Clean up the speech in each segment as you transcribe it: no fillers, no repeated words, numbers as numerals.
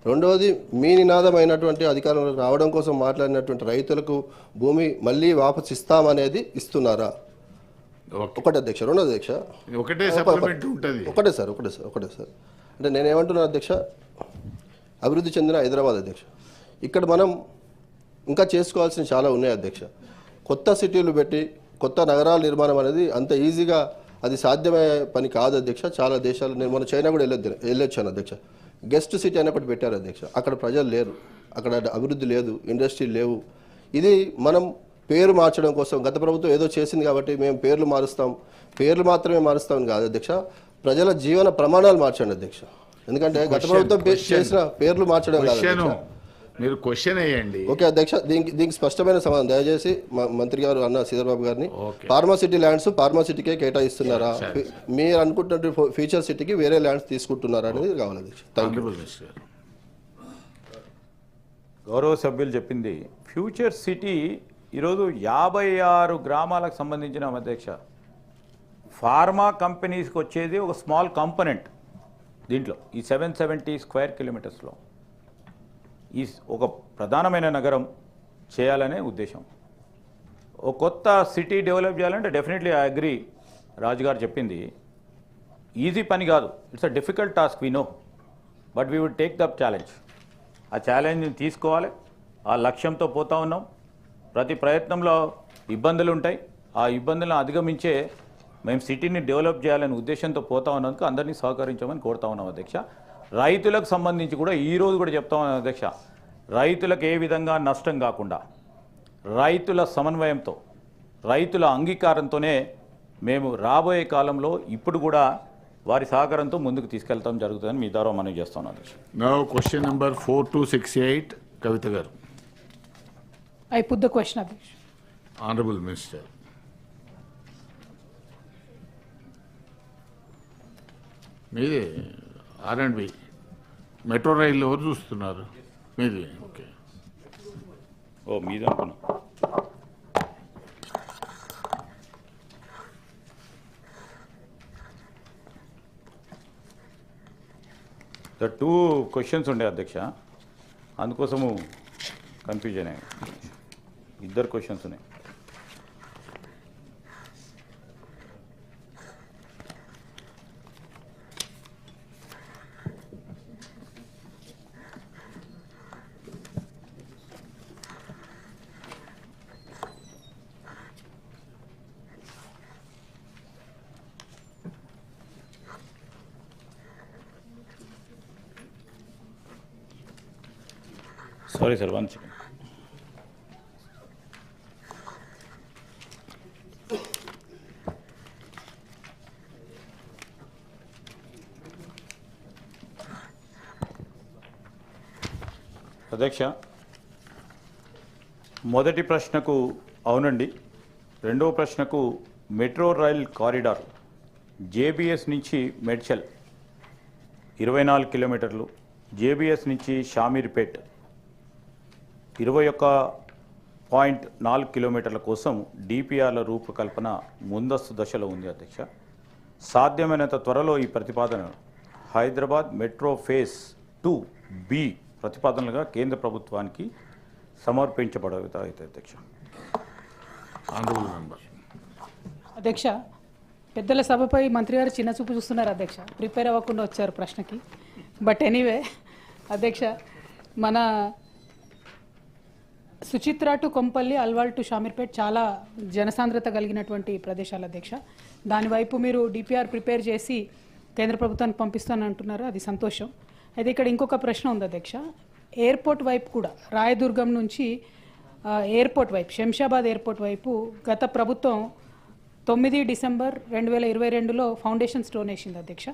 రెండవది మీ నినాదమైనటువంటి అధికారంలోకి రావడం కోసం మాట్లాడినటువంటి రైతులకు భూమి మళ్ళీ వాపసు ఇస్తామనేది ఇస్తున్నారా? ఒకటే అధ్యక్ష. రెండోది అధ్యక్ష, ఒకటే సప్లిమెంట్ ఉంటుంది. ఒకటే సార్. అంటే నేనేమంటున్నాను అధ్యక్ష, అభివృద్ధి చెందిన హైదరాబాద్ అధ్యక్ష, ఇక్కడ మనం ఇంకా చేసుకోవాల్సిన చాలా ఉన్నాయి అధ్యక్ష. కొత్త సిటీలు పెట్టి కొత్త నగరాల నిర్మాణం అనేది అంత ఈజీగా అది సాధ్యమయ్యే పని కాదు అధ్యక్ష. చాలా దేశాలు, నేను మన చైనా కూడా వెళ్ళొచ్చాను అధ్యక్ష. గెస్ట్ సిటీ అని ఒకటి పెట్టారు అధ్యక్ష. అక్కడ ప్రజలు లేరు, అక్కడ అభివృద్ధి లేదు, ఇండస్ట్రీలు లేవు. ఇది మనం పేరు మార్చడం కోసం గత ప్రభుత్వం ఏదో చేసింది కాబట్టి మేము పేర్లు మాత్రమే మారుస్తామని కాదు అధ్యక్ష. ప్రజల జీవన ప్రమాణాలు మార్చండి అధ్యక్ష. ఎందుకంటే గత ప్రభుత్వం చేసిన పేర్లు మార్చడం కాదు. మీరు క్వశ్చన్ వేయండి. ఓకే అధ్యక్ష, దీనికి స్పష్టమైన సమాధానం దయచేసి మంత్రి గారు అన్న శ్రీధర్బాబు గారిని. ఫార్మాసిటీ ల్యాండ్స్ ఫార్మాసిటీకే కేటాయిస్తున్నారా, మీరు అనుకుంటున్న ఫ్యూచర్ సిటీకి వేరే ల్యాండ్స్ తీసుకుంటున్నారా అనేది కావాలి అధ్యక్ష. Thank you. గౌరవ సభ్యులు చెప్పింది ఫ్యూచర్ సిటీ ఈరోజు 56 గ్రామాలకు సంబంధించిన అధ్యక్ష. ఫార్మా కంపెనీస్కి వచ్చేది ఒక స్మాల్ కాంపోనెంట్ దీంట్లో. ఈ 770 స్క్వేర్ కిలోమీటర్స్లో ఈ ఒక ప్రధానమైన నగరం చేయాలనే ఉద్దేశం. ఒక కొత్త సిటీ డెవలప్ చేయాలంటే డెఫినెట్లీ ఐ అగ్రీ. రాజుగారు చెప్పింది ఈజీ పని కాదు, it's a difficult task we know, but we would take the challenge. ఆ ఛాలెంజ్ని తీసుకోవాలి, ఆ లక్ష్యంతో పోతా ఉన్నాం. ప్రతి ప్రయత్నంలో ఇబ్బందులు ఉంటాయి, ఆ ఇబ్బందులను అధిగమించే మేము సిటీని డెవలప్ చేయాలనే ఉద్దేశంతో పోతా ఉన్నందుకు అందరినీ సహకరించమని కోరుతా ఉన్నాం అధ్యక్ష. రైతులకు సంబంధించి కూడా ఈరోజు కూడా చెప్తా ఉన్నాం అధ్యక్ష, రైతులకు ఏ విధంగా నష్టం కాకుండా రైతుల సమన్వయంతో, రైతుల అంగీకారంతోనే మేము రాబోయే కాలంలో ఇప్పుడు కూడా వారి సహకారంతో ముందుకు తీసుకెళ్తాం జరుగుతుందని మీ ద్వారా మనం చేస్తున్నాం అధ్యక్ష. నౌ క్వశ్చన్ నెంబర్ 4268 కవిత గారు. I put the question, Adhish. Honorable Minister. మీది R&B మెట్రో రైలు ఎవరు చూస్తున్నారు? మీది. ఓకే. ఓ మీద అనుకున్నా. ద 2 క్వశ్చన్స్ ఉండే అధ్యక్ష, అందుకోసము కన్ఫ్యూజన్ అయ్యాయి. 2 క్వశ్చన్స్ ఉన్నాయి. Sorry sir, 1 second. అధ్యక్ష, మొదటి ప్రశ్నకు అవునండి, రెండవ ప్రశ్నకు మెట్రో రైల్ కారిడార్ జేబీఎస్ నుంచి మెడ్చల్ 24 కిలోమీటర్లు, జేబీఎస్ నుంచి షామీర్పేట్ 21.4 కిలోమీటర్ల కోసం డిపిఆర్ల రూపకల్పన ముందస్తు దశలో ఉంది అధ్యక్ష. సాధ్యమైనంత త్వరలో ఈ ప్రతిపాదన హైదరాబాద్ మెట్రో ఫేజ్ 2B ప్రతిపాదనలుగా కేంద్ర ప్రభుత్వానికి సమర్పించబడతాయి అధ్యక్ష. అధ్యక్ష, పెద్దల సభపై మంత్రి గారు చిన్న చూపు చూస్తున్నారు అధ్యక్ష, ప్రిపేర్ అవ్వకుండా వచ్చారు ప్రశ్నకి. బట్ ఎనీవే అధ్యక్ష, మన సుచిత్ర టు కొంపల్లి, అల్వాల్ టు షామీర్పేట్ చాలా జనసాంద్రత కలిగినటువంటి ప్రదేశాలు అధ్యక్ష. దానివైపు మీరు డిపిఆర్ ప్రిపేర్ చేసి కేంద్ర ప్రభుత్వానికి పంపిస్తానని అంటున్నారు, అది సంతోషం. అయితే ఇక్కడ ఇంకొక ప్రశ్న ఉంది అధ్యక్ష. ఎయిర్పోర్ట్ వైపు కూడా రాయదుర్గం నుంచి ఎయిర్పోర్ట్ వైపు, శంషాబాద్ ఎయిర్పోర్ట్ వైపు గత ప్రభుత్వం 9 డిసెంబర్ 2022లో ఫౌండేషన్ స్టోన్ వేసింది అధ్యక్ష.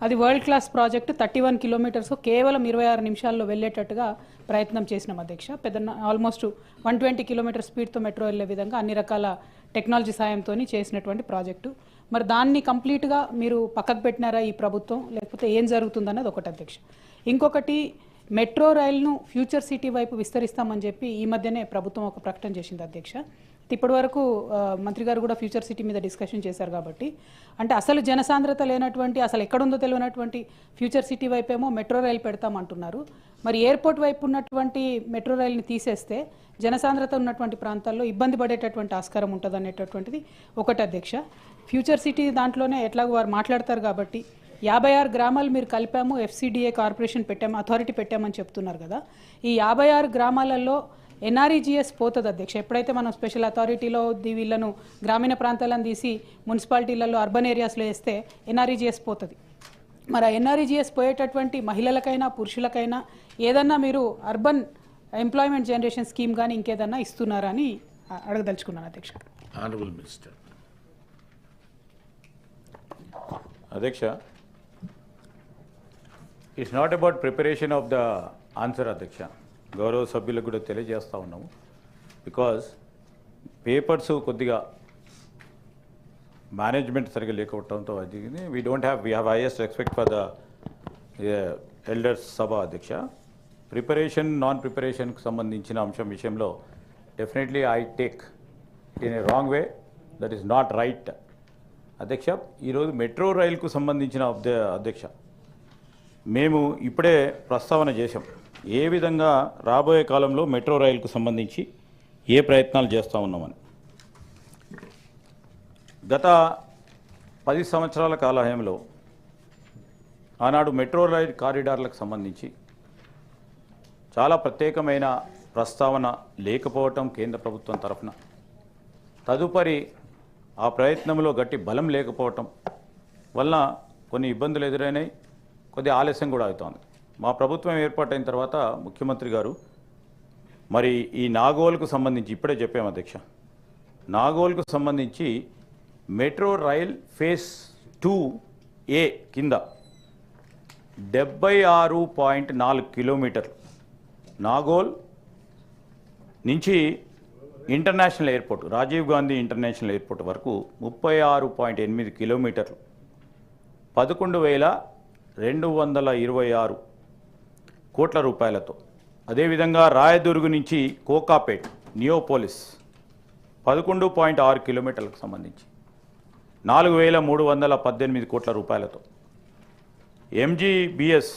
అది వరల్డ్ క్లాస్ ప్రాజెక్టు, 31 కిలోమీటర్స్ కేవలం 26 నిమిషాల్లో వెళ్ళేటట్టుగా ప్రయత్నం చేసినాం అధ్యక్ష. పెద్ద ఆల్మోస్ట్ 120 కిలోమీటర్ స్పీడ్తో మెట్రో వెళ్ళే విధంగా అన్ని రకాల టెక్నాలజీ సాయంతో చేసినటువంటి ప్రాజెక్టు. మరి దాన్ని కంప్లీట్గా మీరు పక్కకు పెట్టినారా ఈ ప్రభుత్వం, లేకపోతే ఏం జరుగుతుందన్నది ఒకటి అధ్యక్ష. ఇంకొకటి, మెట్రో రైలును ఫ్యూచర్ సిటీ వైపు విస్తరిస్తామని చెప్పి ఈ మధ్యనే ప్రభుత్వం ఒక ప్రకటన చేసింది అధ్యక్ష. ఇప్పటి వరకు మంత్రి గారు కూడా ఫ్యూచర్ సిటీ మీద డిస్కషన్ చేశారు కాబట్టి అంటే అసలు జనసాంద్రత లేనటువంటి అసలు ఎక్కడుందో తెలియనటువంటి ఫ్యూచర్ సిటీ వైపేమో మెట్రో రైలు పెడతామంటున్నారు. మరి ఎయిర్పోర్ట్ వైపు ఉన్నటువంటి మెట్రో రైలుని తీసేస్తే జనసాంద్రత ఉన్నటువంటి ప్రాంతాల్లో ఇబ్బంది పడేటటువంటి ఆస్కారం ఉంటుంది అనేటటువంటిది ఒకటి అధ్యక్ష. ఫ్యూచర్ సిటీ దాంట్లోనే ఎట్లాగో వారు మాట్లాడతారు కాబట్టి 56 గ్రామాలు మీరు కలిపాము, FCDA కార్పొరేషన్ పెట్టాము, అథారిటీ పెట్టామని చెప్తున్నారు కదా. ఈ 56 గ్రామాలలో NREGS పోతుంది అధ్యక్ష. ఎప్పుడైతే మనం స్పెషల్ అథారిటీలో వీళ్ళను గ్రామీణ ప్రాంతాలను తీసి మున్సిపాలిటీలలో అర్బన్ ఏరియాస్లో వేస్తే NREGS పోతుంది. మరి ఆ NREGS పోయేటటువంటి మహిళలకైనా పురుషులకైనా ఏదన్నా మీరు అర్బన్ ఎంప్లాయ్మెంట్ జనరేషన్ స్కీమ్ కానీ ఇంకేదన్నా ఇస్తున్నారా అని అడగదలుచుకున్నాను అధ్యక్ష. Honorable Minister. అధ్యక్ష, it's not about preparation of the answer అధ్యక్ష. గౌరవ సభ్యులకు కూడా తెలియజేస్తూ ఉన్నాము. బికాజ్ పేపర్స్ కొద్దిగా మేనేజ్మెంట్ సరిగ్గా లేకపోవడంతో అది we have highest respect for the elders సభ అధ్యక్ష. ప్రిపరేషన్ నాన్ ప్రిపరేషన్కి సంబంధించిన అంశం విషయంలో definitely I take it in a wrong way, that is not right అధ్యక్ష. ఈరోజు మెట్రో రైలుకు సంబంధించిన అధ్యక్ష మేము ఇప్పుడే ప్రస్తావన చేశాం ఏ విధంగా రాబోయే కాలంలో మెట్రో రైలుకు సంబంధించి ఏ ప్రయత్నాలు చేస్తూ ఉన్నామని. గత 10 సంవత్సరాల కాలహయంలో ఆనాడు మెట్రో రైల్ కారిడార్లకు సంబంధించి చాలా ప్రత్యేకమైన ప్రస్తావన లేకపోవటం కేంద్ర ప్రభుత్వం తరఫున, తదుపరి ఆ ప్రయత్నంలో గట్టి బలం లేకపోవటం వలన కొన్ని ఇబ్బందులు ఎదురైనాయి, కొద్ది ఆలస్యం కూడా అవుతోంది. మా ప్రభుత్వం ఏర్పాటైన తర్వాత ముఖ్యమంత్రి గారు మరి ఈ నాగోల్కు సంబంధించి ఇప్పుడే చెప్పాము అధ్యక్ష, నాగోల్కు సంబంధించి మెట్రో రైల్ ఫేజ్ 2A కింద 76.4 కిలోమీటర్లు నాగోల్ నుంచి international airport Rajiv Gandhi international airport వరకు 36.8 కిలోమీటర్లు 11,226 కోట్ల రూపాయలతో. అదేవిధంగా రాయదుర్గ్ నుంచి కోకాపేట్ నియోపోలిస్ 11.6 కిలోమీటర్లకు సంబంధించి 4,318 కోట్ల రూపాయలతో. MGBS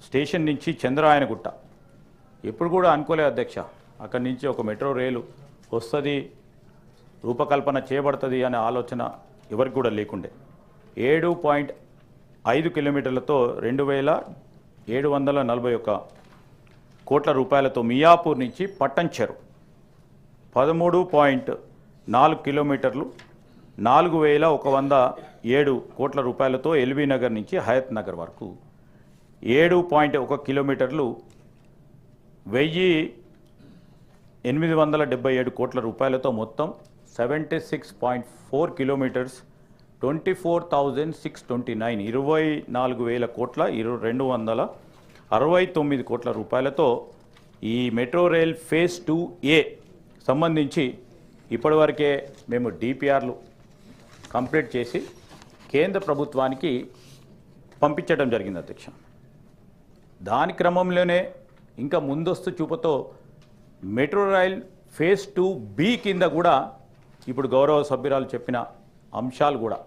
స్టేషన్ నుంచి చంద్రాయనగుట్ట ఎప్పుడు కూడా అనుకోలే అధ్యక్ష అక్కడి నుంచి ఒక మెట్రో రైలు వస్తుంది, రూపకల్పన చేయబడుతుంది అనే ఆలోచన ఎవరికి కూడా లేకుండే. 7.5 కిలోమీటర్లతో 2,741 కోట్ల రూపాయలతో మియాపూర్ నుంచి పట్టంచెరు 13.4 కిలోమీటర్లు 4,107 కోట్ల రూపాయలతో ఎల్బీ నగర్ నుంచి హయత్ నగర్ వరకు 7.1 కిలోమీటర్లు 1,877 కోట్ల రూపాయలతో మొత్తం 76.4 కిలోమీటర్స్ 24,629 24,000 కోట్ల 269 కోట్ల రూపాయలతో ఈ మెట్రో రైల్ ఫేజ్ 2A సంబంధించి ఇప్పటివరకే మేము డిపిఆర్లు కంప్లీట్ చేసి కేంద్ర ప్రభుత్వానికి పంపించడం జరిగింది అధ్యక్ష. దాని క్రమంలోనే ఇంకా ముందస్తు చూపుతో మెట్రో రైల్ ఫేజ్ 2B కింద కూడా ఇప్పుడు గౌరవ సభ్యురాలు చెప్పిన అంశాలు కూడా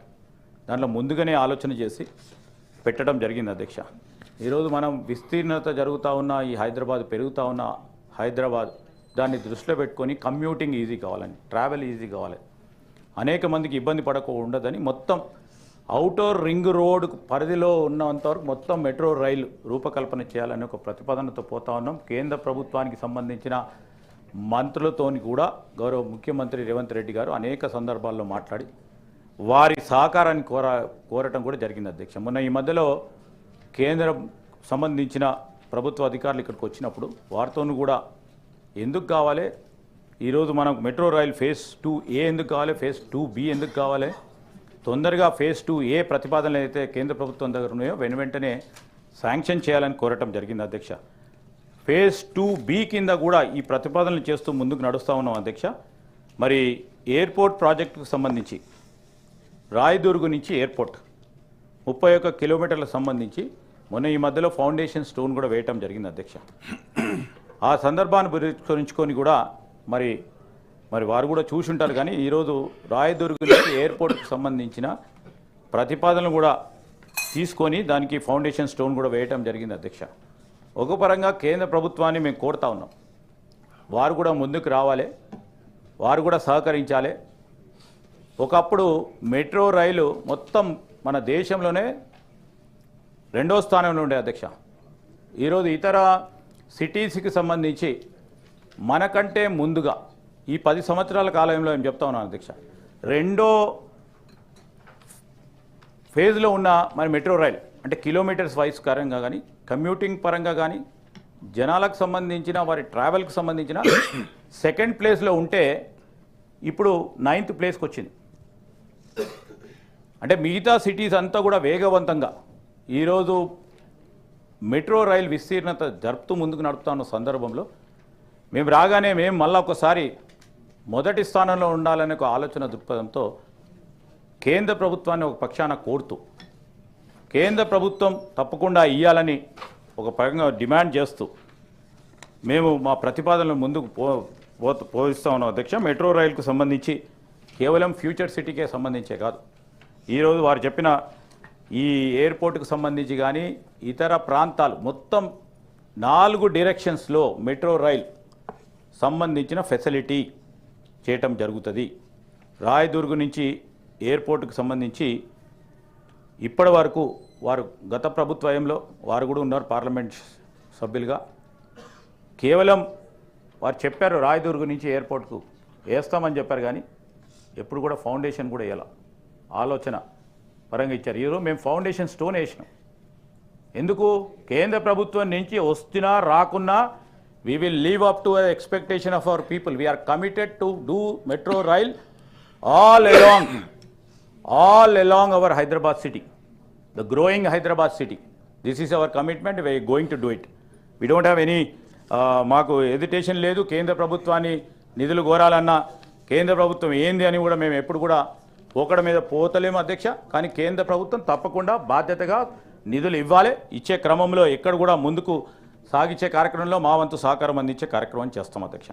దాంట్లో ముందుగానే ఆలోచన చేసి పెట్టడం జరిగింది అధ్యక్ష. ఈరోజు మనం విస్తీర్ణత జరుగుతూ ఉన్న ఈ హైదరాబాద్ పెరుగుతూ ఉన్న హైదరాబాద్ దాన్ని దృష్టిలో పెట్టుకొని కమ్యూటింగ్ ఈజీ కావాలని, ట్రావెల్ ఈజీ కావాలి, అనేక మందికి ఇబ్బంది పడకుండా మొత్తం అవుటర్ రింగ్ రోడ్ పరిధిలో ఉన్నంతవరకు మొత్తం మెట్రో రైలు రూపకల్పన చేయాలని ఒక ప్రతిపాదనతో పోతా ఉన్నాం. కేంద్ర ప్రభుత్వానికి సంబంధించిన మంత్రులతోని కూడా గౌరవ ముఖ్యమంత్రి రేవంత్ రెడ్డి గారు అనేక సందర్భాల్లో మాట్లాడి వారి సహకారాన్ని కోరటం కూడా జరిగింది అధ్యక్ష. మొన్న ఈ మధ్యలో కేంద్రం సంబంధించిన ప్రభుత్వ అధికారులు ఇక్కడికి వచ్చినప్పుడు వారితోనూ కూడా ఎందుకు కావాలి, ఈరోజు మనకు మెట్రో రైల్ ఫేజ్ 2A ఎందుకు కావాలి, ఫేజ్ 2B ఎందుకు కావాలి, తొందరగా ఫేజ్ 2A ప్రతిపాదనలు అయితే కేంద్ర ప్రభుత్వం దగ్గర ఉన్నాయో వెంటనే శాంక్షన్ చేయాలని కోరటం జరిగింది అధ్యక్ష. ఫేజ్ 2B కింద కూడా ఈ ప్రతిపాదనలు చేస్తూ ముందుకు నడుస్తూ ఉన్నాం అధ్యక్ష. మరి ఎయిర్పోర్ట్ ప్రాజెక్టుకు సంబంధించి రాయదుర్గ్ నుంచి ఎయిర్పోర్ట్ 31 కిలోమీటర్లకు సంబంధించి మొన్న ఈ మధ్యలో ఫౌండేషన్ స్టోన్ కూడా వేయటం జరిగింది అధ్యక్ష. ఆ సందర్భాన్ని గురించుకొని కూడా మరి మరి వారు కూడా చూసి ఉంటారు. కానీ ఈరోజు రాయదుర్గ్ నుంచి ఎయిర్పోర్ట్కి సంబంధించిన ప్రతిపాదనలు కూడా తీసుకొని దానికి ఫౌండేషన్ స్టోన్ కూడా వేయటం జరిగింది అధ్యక్ష. ఒక పరంగా కేంద్ర ప్రభుత్వాన్ని మేము కోరుతా ఉన్నాం, వారు కూడా ముందుకు రావాలి, వారు కూడా సహకరించాలి. ఒకప్పుడు మెట్రో రైలు మొత్తం మన దేశంలోనే 2వ స్థానంలో ఉండే అధ్యక్ష. ఈరోజు ఇతర సిటీస్కి సంబంధించి మనకంటే ముందుగా ఈ 10 సంవత్సరాల కాలంలో ఏం చెప్తా ఉన్నాను అధ్యక్ష, 2వ ఫేజ్లో ఉన్న మన మెట్రో రైల్ అంటే కిలోమీటర్స్ వైజ్ పరంగా కానీ కమ్యూటింగ్ పరంగా కానీ జనాలకు సంబంధించిన వారి ట్రావెల్కి సంబంధించిన 2nd ప్లేస్లో ఉంటే ఇప్పుడు 9th ప్లేస్కి వచ్చింది. అంటే మిగతా సిటీస్ అంతా కూడా వేగవంతంగా ఈరోజు మెట్రో రైల్ విస్తీర్ణత జరుపుతూ ముందుకు నడుపుతా ఉన్న సందర్భంలో మేము రాగానే మేము మళ్ళీ ఒకసారి మొదటి స్థానంలో ఉండాలనే ఒక ఆలోచన దృక్పథంతో కేంద్ర ప్రభుత్వాన్ని ఒక పక్షాన కోరుతూ కేంద్ర ప్రభుత్వం తప్పకుండా ఇవ్వాలని ఒక పరంగా డిమాండ్ చేస్తూ మేము మా ప్రతిపాదనలు ముందుకు పోయిస్తూ ఉన్నాం అధ్యక్ష. మెట్రో రైలుకు సంబంధించి కేవలం ఫ్యూచర్ సిటీకే సంబంధించే కాదు, ఈరోజు వారు చెప్పిన ఈ ఎయిర్పోర్ట్కు సంబంధించి కానీ ఇతర ప్రాంతాలు మొత్తం 4 డైరెక్షన్స్లో మెట్రో రైల్ సంబంధించిన ఫెసిలిటీ చేయటం జరుగుతుంది. రాయదుర్గ్ నుంచి ఎయిర్పోర్ట్కు సంబంధించి ఇప్పటి వరకు వారు గత ప్రభుత్వంలో వారు కూడా ఉన్నారు పార్లమెంట్ సభ్యులుగా. కేవలం వారు చెప్పారు రాయదుర్గ్ నుంచి ఎయిర్పోర్ట్కు వేస్తామని చెప్పారు, కానీ ఎప్పుడు కూడా ఫౌండేషన్ కూడా వేయాల ఆలోచన పరంగా ఇచ్చారు. ఈరోజు మేము ఫౌండేషన్ స్టోన్ వేసినాం. ఎందుకు? కేంద్ర ప్రభుత్వం నుంచి వస్తున్నా రాకున్నా we will live up to the expectation of our people. We are committed to do metro rail all along our Hyderabad city, the growing Hyderabad city. This is our commitment. We are going to do it. We don't have any మాకు hesitation లేదు. కేంద్ర ప్రభుత్వాన్ని నిధులు కోరాలన్నా కేంద్ర ప్రభుత్వం ఏంది అని కూడా మేము ఎప్పుడు కూడా ఒకడి మీద పోతలేము అధ్యక్ష. కానీ కేంద్ర ప్రభుత్వం తప్పకుండా బాధ్యతగా నిధులు ఇవ్వాలి. ఇచ్చే క్రమంలో ఎక్కడ కూడా ముందుకు సాగించే కార్యక్రమంలో మా వంతు సహకారం అందించే కార్యక్రమం చేస్తాం అధ్యక్ష.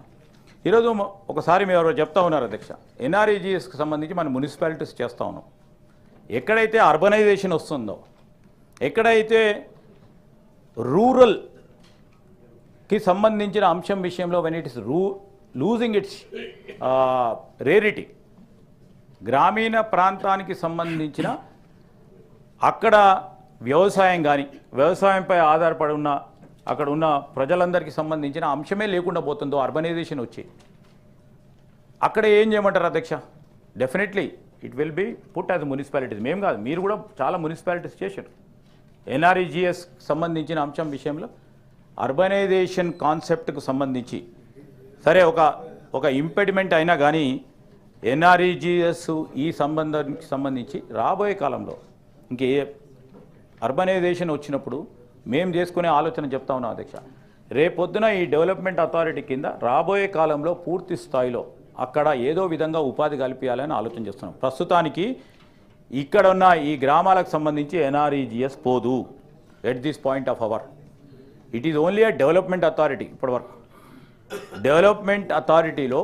ఈరోజు ఒకసారి మీరు ఎవరో చెప్తా ఉన్నారు అధ్యక్ష, ఎన్ఆర్ఈజీఎస్కి సంబంధించి మన మున్సిపాలిటీస్ చేస్తూ ఉన్నాం. ఎక్కడైతే అర్బనైజేషన్ వస్తుందో, ఎక్కడైతే రూరల్కి సంబంధించిన అంశం విషయంలో when it is losing it's rarity, గ్రామీణ ప్రాంతానికి సంబంధించిన అక్కడ వ్యవసాయం కానీ వ్యవసాయంపై ఆధారపడి ఉన్న అక్కడ ఉన్న ప్రజలందరికీ సంబంధించిన అంశమే లేకుండా పోతుందో అర్బనైజేషన్ వచ్చి అక్కడ ఏం చేయమంటారు అధ్యక్ష? Definitely it will be put as municipalities. మేము కాదు, మీరు కూడా చాలా మున్సిపాలిటీస్ చేశారు. ఎన్ఆర్ఈజీఎస్ సంబంధించిన అంశం విషయంలో అర్బనైజేషన్ కాన్సెప్ట్కు సంబంధించి సరే ఒక ఇంపెడిమెంట్ అయినా కానీ ఎన్ఆర్ఈజీఎస్ ఈ సంబంధానికి సంబంధించి రాబోయే కాలంలో ఇంకే అర్బనైజేషన్ వచ్చినప్పుడు మేము చేసుకునే ఆలోచన చెప్తా ఉన్నాం అధ్యక్ష. రేపొద్దున ఈ డెవలప్మెంట్ అథారిటీ కింద రాబోయే కాలంలో పూర్తి స్థాయిలో అక్కడ ఏదో విధంగా ఉపాధి కల్పించాలని ఆలోచన చేస్తున్నాం. ప్రస్తుతానికి ఇక్కడ ఉన్న ఈ గ్రామాలకు సంబంధించి ఎన్ఆర్ఈజీఎస్ పోదు at this point of our. It is only a development authority. ఇప్పటివరకు డెవలప్మెంట్ అథారిటీలో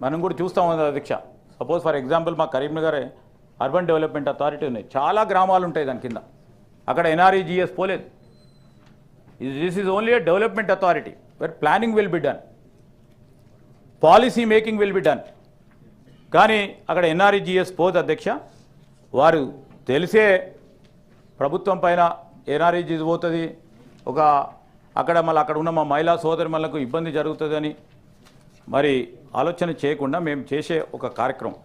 మనం కూడా చూస్తూ ఉన్నాం అధ్యక్ష. సపోజ్ ఫర్ ఎగ్జాంపుల్ మా కరీంనగర్ అర్బన్ డెవలప్మెంట్ అథారిటీ ఉన్నాయి, చాలా గ్రామాలు ఉంటాయి దాని కింద, అక్కడ ఎన్ఆర్ఈజీఎస్ పోలేదు. This is only a development authority where planning will be done, policy making will be done. కానీ అక్కడ ఎన్ఆర్ఈజీఎస్ పోదు అధ్యక్ష. వారు తెలిసే ప్రభుత్వం పైన ఎన్ఆర్ఈజీఎస్ పోతుంది, అక్కడ మళ్ళీ అక్కడ ఉన్న మా మహిళా సోదరులకు ఇబ్బంది జరుగుతుందని మరి ఆలోచన చేయకుండా మేము చేసే ఒక కార్యక్రమం.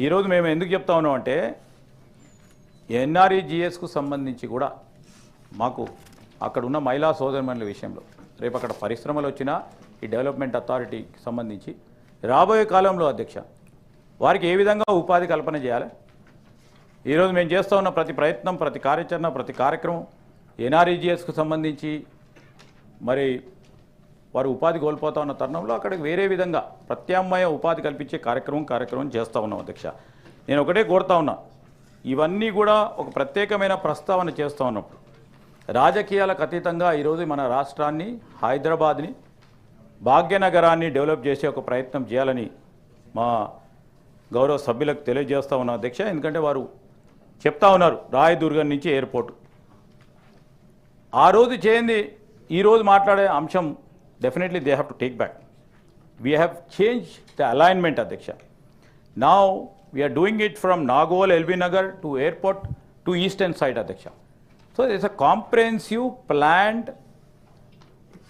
ఈరోజు మేము ఎందుకు చెప్తా ఉన్నాం అంటే ఎన్ఆర్ఈజీఎస్కు సంబంధించి కూడా మాకు అక్కడ ఉన్న మహిళా సోదరుల విషయంలో రేపు అక్కడ పరిశ్రమలు వచ్చినా ఈ డెవలప్మెంట్ అథారిటీకి సంబంధించి రాబోయే కాలంలో అధ్యక్ష వారికి ఏ విధంగా ఉపాధి కల్పన చేయాలి. ఈరోజు మేము చేస్తూ ఉన్న ప్రతి ప్రయత్నం, ప్రతి కార్యాచరణ, ప్రతి కార్యక్రమం ఎన్ఆర్ఈజీఎస్కు సంబంధించి మరి వారు ఉపాధి కోల్పోతా ఉన్న తరుణంలో అక్కడికి వేరే విధంగా ప్రత్యామ్నాయ ఉపాధి కల్పించే కార్యక్రమం చేస్తూ ఉన్నాం అధ్యక్ష. నేను ఒకటే కోరుతా ఉన్నా, ఇవన్నీ కూడా ఒక ప్రత్యేకమైన ప్రస్తావన చేస్తూ ఉన్నప్పుడు రాజకీయాలకు అతీతంగా ఈరోజు మన రాష్ట్రాన్ని, హైదరాబాద్ని భాగ్యనగరాన్ని డెవలప్ చేసే ఒక ప్రయత్నం చేయాలని మా గౌరవ సభ్యులకు తెలియజేస్తా ఉన్నాం అధ్యక్ష. ఎందుకంటే వారు చెప్తా ఉన్నారు రాయదుర్గం నుంచి ఎయిర్పోర్ట్. ఆ రోజు చేయండి ఈరోజు మాట్లాడే అంశం definitely they have to take back. We have change the alignment అధ్యక్ష. Now we're doing it from Nagole LB Nagar to airport to eastern side అధ్యక్ష. So it's a comprehensive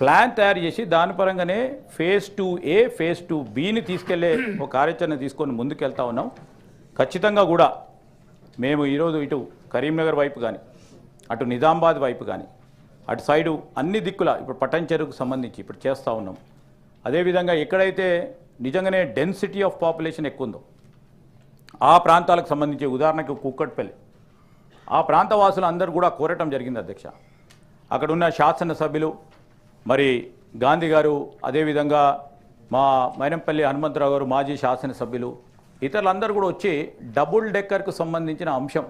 plan తయారు చేసి దాని పరంగానే ఫేజ్ 2A ఫేజ్ 2Bని తీసుకెళ్లే ఒక కార్యాచరణ తీసుకొని ముందుకెళ్తా ఉన్నాం. ఖచ్చితంగా కూడా మేము ఈరోజు ఇటు కరీంనగర్ వైపు కానీ అటు నిజామాబాద్ వైపు కానీ అటు సైడు అన్ని దిక్కుల ఇప్పుడు పట్టణ్ చెరువుకు సంబంధించి ఇప్పుడు చేస్తూ ఉన్నాం. అదేవిధంగా ఎక్కడైతే నిజంగానే డెన్సిటీ ఆఫ్ పాపులేషన్ ఎక్కువ ఉందో ఆ ప్రాంతాలకు సంబంధించి ఉదాహరణకు కుక్కట్పల్లి ఆ ప్రాంత వాసులు అందరూ కూడా కోరటం జరిగింది అధ్యక్ష. అక్కడ ఉన్న శాసనసభ్యులు మరి గాంధీ గారు, అదేవిధంగా మా మైనంపల్లి హనుమంతరావు గారు మాజీ శాసనసభ్యులు, ఇతరులందరూ కూడా వచ్చి డబుల్ డెక్కర్కు సంబంధించిన అంశం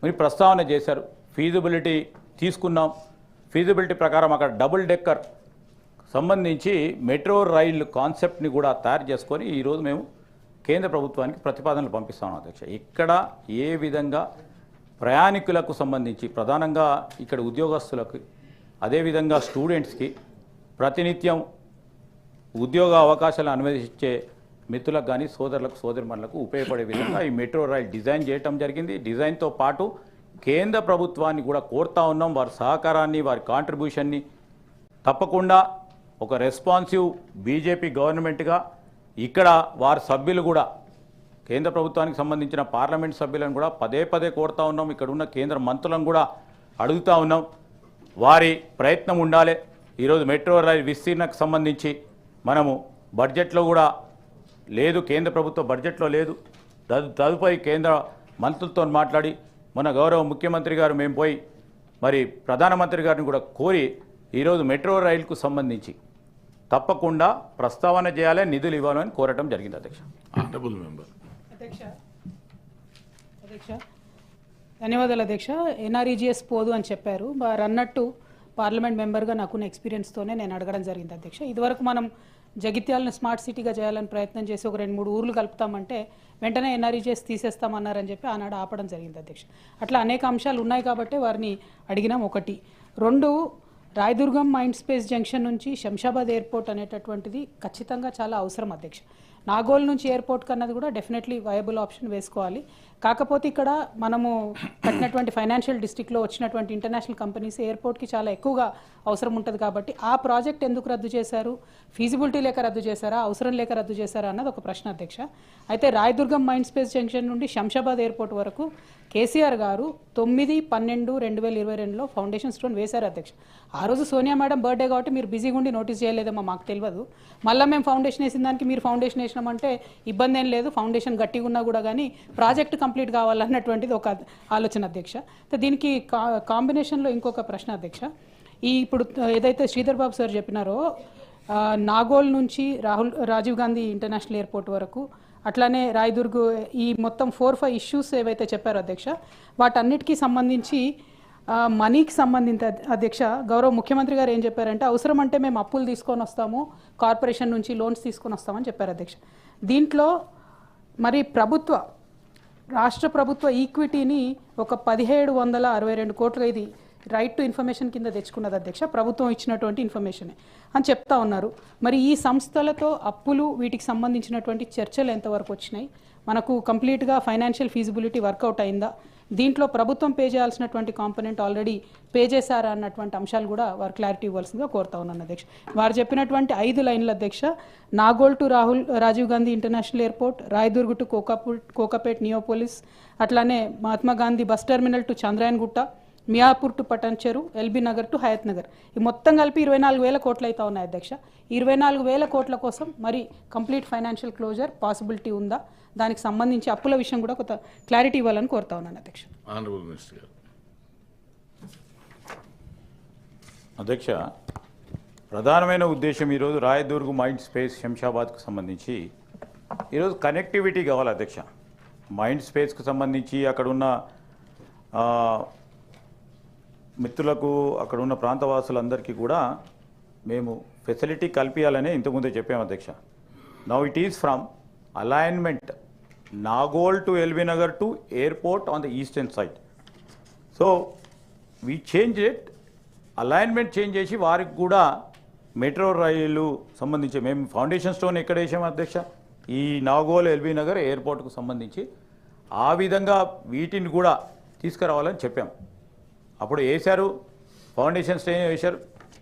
మరి ప్రస్తావన చేశారు. ఫీజిబిలిటీ తీసుకున్నాం. ఫీజిబిలిటీ ప్రకారం అక్కడ డబుల్ డెక్కర్ సంబంధించి మెట్రో రైలు కాన్సెప్ట్ని కూడా తయారు చేసుకొని ఈరోజు మేము కేంద్ర ప్రభుత్వానికి ప్రతిపాదనలు పంపిస్తాం అధ్యక్ష. ఇక్కడ ఏ విధంగా ప్రయాణికులకు సంబంధించి ప్రధానంగా ఇక్కడ ఉద్యోగస్తులకు అదేవిధంగా స్టూడెంట్స్కి ప్రతినిత్యం ఉద్యోగ అవకాశాలు అనువదించే మిత్రులకు కానీ సోదరులకు సోదరిమణులకు ఉపయోగపడే విధంగా ఈ మెట్రో రైల్ డిజైన్ చేయటం జరిగింది. డిజైన్తో పాటు కేంద్ర ప్రభుత్వాన్ని కూడా కోరుతా ఉన్నాం వారి సహకారాన్ని, వారి కాంట్రిబ్యూషన్ని. తప్పకుండా ఒక రెస్పాన్సివ్ బీజేపీ గవర్నమెంట్గా ఇక్కడ వారి సభ్యులు కూడా కేంద్ర ప్రభుత్వానికి సంబంధించిన పార్లమెంట్ సభ్యులను కూడా పదే కోరుతా ఉన్నాం. ఇక్కడ ఉన్న కేంద్ర మంత్రులను కూడా అడుగుతా ఉన్నాం వారి ప్రయత్నం ఉండాలి. ఈరోజు మెట్రో రైల్ విస్తీర్ణకు సంబంధించి మనము బడ్జెట్లో కూడా లేదు, కేంద్ర ప్రభుత్వ బడ్జెట్లో లేదు. తదుపరి కేంద్ర మంత్రులతో మాట్లాడి మన గౌరవ ముఖ్యమంత్రి గారు మేము పోయి మరి ప్రధానమంత్రి గారిని కూడా కోరి ఈరోజు మెట్రో రైలుకు సంబంధించి తప్పకుండా ప్రస్తావన చేయాలి, నిధులు ఇవ్వాలని కోరటం జరిగింది అధ్యక్ష. Honourable member. అధ్యక్ష ధన్యవాదాలు అధ్యక్ష. ఎన్ఆర్ఈజీఎస్ పోదు అని చెప్పారు. వారు అన్నట్టు పార్లమెంట్ మెంబర్గా నాకున్న ఎక్స్పీరియన్స్తోనే నేను అడగడం జరిగింది అధ్యక్ష. ఇదివరకు మనం జగిత్యాలను స్మార్ట్ సిటీగా చేయాలని ప్రయత్నం చేసి ఒక 2-3 ఊర్లు కలుపుతామంటే వెంటనే ఎన్ఆర్ఈజీఎస్ తీసేస్తామన్నారని చెప్పి ఆనాడు ఆపడం జరిగింది అధ్యక్ష. అట్లా అనేక అంశాలు ఉన్నాయి కాబట్టి వారిని అడిగినాం. 1. 2 రాయదుర్గం మైండ్ స్పేస్ జంక్షన్ నుంచి శంషాబాద్ ఎయిర్పోర్ట్ అనేటటువంటిది ఖచ్చితంగా చాలా అవసరం అధ్యక్ష. నాగోల్ నుంచి ఎయిర్పోర్ట్ కన్నది కూడా డెఫినెట్లీ వయబుల్ ఆప్షన్ వేసుకోవాలి. కాకపోతే ఇక్కడ మనము కట్టినటువంటి ఫైనాన్షియల్ డిస్ట్రిక్ట్లో వచ్చినటువంటి ఇంటర్నేషనల్ కంపెనీస్ ఎయిర్పోర్ట్కి చాలా ఎక్కువగా అవసరం ఉంటుంది కాబట్టి ఆ ప్రాజెక్ట్ ఎందుకు రద్దు చేశారు, ఫీజిబిలిటీ లేక రద్దు చేశారా, అవసరం లేక రద్దు చేశారా అన్నది ఒక ప్రశ్న అధ్యక్ష. అయితే రాయదుర్గం మైండ్ స్పేస్ జంక్షన్ నుండి శంషాబాద్ ఎయిర్పోర్ట్ వరకు కేసీఆర్ గారు 9/12/2022లో ఫౌండేషన్ స్టోన్ వేశారు అధ్యక్ష. ఆ రోజు సోనియా మేడం బర్త్డే కాబట్టి మీరు బిజీగా ఉండి నోటీస్ చేయలేదేమో మాకు తెలియదు. మళ్ళీ మేము ఫౌండేషన్ వేసిన దానికి మీరు ఫౌండేషన్ వేసినామంటే ఇబ్బంది ఏం లేదు, ఫౌండేషన్ గట్టిగా ఉన్నా కూడా కానీ ప్రాజెక్ట్ కంప్లీట్ కావాలన్నటువంటిది ఒక ఆలోచన అధ్యక్ష. దీనికి కాంబినేషన్లో ఇంకొక ప్రశ్న అధ్యక్ష. ఇప్పుడు ఏదైతే శ్రీధర్ బాబు సార్ చెప్పినారో నాగోల్ నుంచి రాజీవ్ గాంధీ ఇంటర్నేషనల్ ఎయిర్పోర్ట్ వరకు అట్లానే రాయదుర్గ్ ఈ మొత్తం 4-5 ఇష్యూస్ ఏవైతే చెప్పారో అధ్యక్ష వాటన్నిటికీ సంబంధించి మనీకి సంబంధించి అధ్యక్ష గౌరవ ముఖ్యమంత్రి గారు ఏం చెప్పారంటే అవసరం అంటే మేము అప్పులు తీసుకొని వస్తాము, కార్పొరేషన్ నుంచి లోన్స్ తీసుకొని వస్తామని చెప్పారు అధ్యక్ష. దీంట్లో మరి రాష్ట్ర ప్రభుత్వ ఈక్విటీని ఒక 1762 కోట్లుగా ఇది రైట్ టు ఇన్ఫర్మేషన్ కింద తెచ్చుకున్నది అధ్యక్ష, ప్రభుత్వం ఇచ్చినటువంటి ఇన్ఫర్మేషనే అని చెప్తా ఉన్నారు. మరి ఈ సంస్థలతో అప్పులు వీటికి సంబంధించినటువంటి చర్చలు ఎంతవరకు వచ్చినాయి, మనకు కంప్లీట్గా ఫైనాన్షియల్ ఫీజిబిలిటీ వర్కౌట్ అయిందా, దీంట్లో ప్రభుత్వం పే చేయాల్సినటువంటి కాంపోనెంట్ ఆల్రెడీ పే చేశారా అన్నటువంటి అంశాలు కూడా వారు క్లారిటీ ఇవ్వాల్సిందిగా కోరుతా ఉన్నాను అధ్యక్ష. వారు చెప్పినటువంటి 5 లైన్ల అధ్యక్ష, Nagole to Rajiv Gandhi international airport, Rayadurg to Kokapet Neopolis, అట్లానే Mahatma Gandhi bus terminal to Chandrayangutta, Miyapur to Patancheru, LB Nagar to Hayat Nagar, ఈ మొత్తం కలిపి 24,000 కోట్లు అయితే ఉన్నాయి అధ్యక్ష. 24,000 కోట్ల కోసం మరి కంప్లీట్ ఫైనాన్షియల్ క్లోజర్ పాసిబిలిటీ ఉందా, దానికి సంబంధించి అప్పుల విషయం కూడా కొంత క్లారిటీ ఇవ్వాలని కోరుతా ఉన్నాను అధ్యక్ష. ఆనరబుల్ మినిస్టర్ గారు. అధ్యక్ష, ప్రధానమైన ఉద్దేశం ఈరోజు రాయదుర్గ్ మైండ్ స్పేస్ శంషాబాద్కు సంబంధించి ఈరోజు కనెక్టివిటీ కావాలి అధ్యక్ష. మైండ్ స్పేస్కు సంబంధించి అక్కడ ఉన్న మిత్రులకు, అక్కడ ఉన్న ప్రాంతవాసులందరికీ కూడా మేము ఫెసిలిటీ కల్పించాలని ఇంతకుముందే చెప్పాము అధ్యక్ష. Now it is from alignment Nagole to LB Nagar to airport on the eastern side. So we change it, alignment change చేసి వారికి కూడా మెట్రో రైలు సంబంధించి మేము ఫౌండేషన్ స్టోన్ ఎక్కడ వేసాము అధ్యక్ష, ఈ నాగోల్ ఎల్బీ నగర్ ఎయిర్పోర్ట్కు సంబంధించి ఆ విధంగా వీటిని కూడా తీసుకురావాలని చెప్పాం. అప్పుడు వేశారు, ఫౌండేషన్ స్టోన్ వేశారు,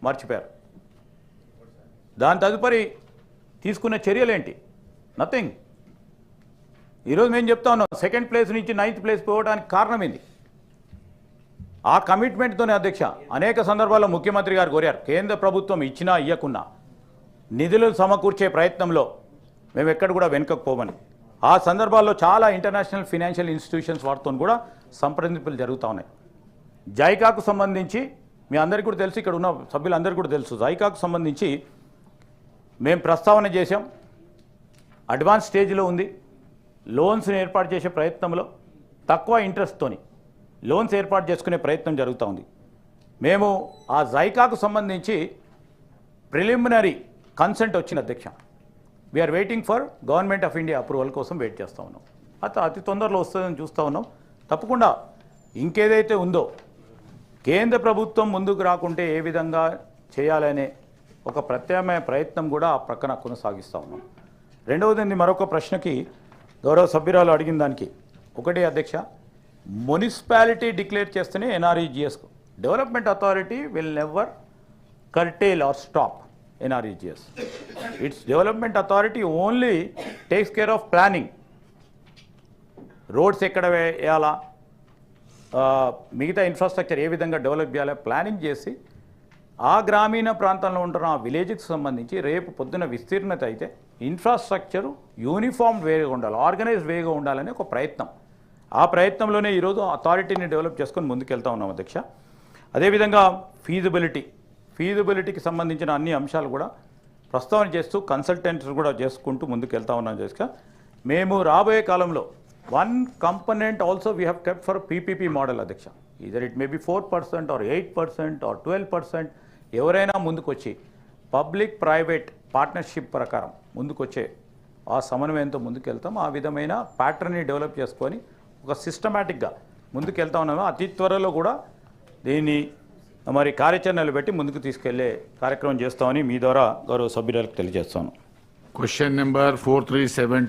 మర్చిపోయారు. దాని తదుపరి తీసుకున్న చర్యలేంటి? నథింగ్. ఈరోజు మేము చెప్తా ఉన్నాం, సెకండ్ ప్లేస్ నుంచి 9th ప్లేస్ పోవడానికి కారణం ఏంది? ఆ కమిట్మెంట్తోనే అధ్యక్ష అనేక సందర్భాల్లో ముఖ్యమంత్రి గారు కోరారు, కేంద్ర ప్రభుత్వం ఇచ్చినా ఇవ్వకున్నా నిధులు సమకూర్చే ప్రయత్నంలో మేము ఎక్కడ కూడా వెనుకపోమని. ఆ సందర్భాల్లో చాలా ఇంటర్నేషనల్ ఫినాన్షియల్ ఇన్స్టిట్యూషన్స్ వాటితో కూడా సంప్రదింపులు జరుగుతూ ఉన్నాయి. జైకాకు సంబంధించి మీ అందరికీ కూడా తెలుసు, ఇక్కడ ఉన్న సభ్యులందరికీ కూడా తెలుసు, జైకాకు సంబంధించి మేము ప్రస్తావన చేశాం. అడ్వాన్స్ స్టేజ్లో ఉంది. లోన్స్ని ఏర్పాటు చేసే ప్రయత్నంలో తక్కువ ఇంట్రెస్ట్తోని లోన్స్ ఏర్పాటు చేసుకునే ప్రయత్నం జరుగుతూ ఉంది. మేము ఆ జైకాకు సంబంధించి ప్రిలిమినరీ కన్సెంట్ వచ్చిన అధ్యక్ష. We are waiting for government of India approval కోసం వెయిట్ చేస్తూ ఉన్నాం. అతి తొందరలో వస్తుందని చూస్తూ ఉన్నాం. తప్పకుండా ఇంకేదైతే ఉందో కేంద్ర ప్రభుత్వం ముందుకు రాకుంటే ఏ విధంగా చేయాలనే ఒక ప్రత్యామ్నాయ ప్రయత్నం కూడా ఆ ప్రక్కన కొనసాగిస్తూ ఉన్నాం. రెండవది మరొక ప్రశ్నకి గౌరవ సభ్యురాలు అడిగిన దానికి ఒకటే అధ్యక్ష, మున్సిపాలిటీ డిక్లేర్ చేస్తేనే ఎన్ఆర్ఈజిఎస్కు, development authority will never curtail or stop NREGS. It's development authority only takes care of planning. Roads ఎక్కడ వేయాలా, మిగతా ఇన్ఫ్రాస్ట్రక్చర్ ఏ విధంగా డెవలప్ చేయాలా ప్లానింగ్ చేసి ఆ గ్రామీణ ప్రాంతంలో ఉంటున్న ఆ విలేజ్కి సంబంధించి రేపు పొద్దున విస్తీర్ణత అయితే ఇన్ఫ్రాస్ట్రక్చరు యూనిఫామ్ వేగా ఉండాలి, ఆర్గనైజ్డ్ వేగా ఉండాలనే ఒక ప్రయత్నం. ఆ ప్రయత్నంలోనే ఈరోజు అథారిటీని డెవలప్ చేసుకొని ముందుకెళ్తా ఉన్నాం అధ్యక్ష. అదేవిధంగా ఫీజిబిలిటీకి సంబంధించిన అన్ని అంశాలు కూడా ప్రస్తావన చేస్తూ కన్సల్టెంట్స్ కూడా చేసుకుంటూ ముందుకెళ్తా ఉన్నాం అధ్యక్ష. మేము రాబోయే కాలంలో 1 component also we have kept for PPP model అధ్యక్ష. either it may be 4% or 8% or 12%. ఎవరైనా ముందుకొచ్చి పబ్లిక్ ప్రైవేట్ పార్ట్నర్షిప్ ప్రకారం ముందుకొచ్చే ఆ సమన్వయంతో ముందుకెళ్తాం. ఆ విధమైన ప్యాటర్న్ని డెవలప్ చేసుకొని ఒక సిస్టమేటిక్గా ముందుకెళ్తా ఉన్నాము. అతి త్వరలో కూడా దీన్ని మరి కార్యాచరణలు పెట్టి ముందుకు తీసుకెళ్లే కార్యక్రమం చేస్తామని మీ ద్వారా గౌరవ సభ్యులకు తెలియజేస్తాను. Question number 437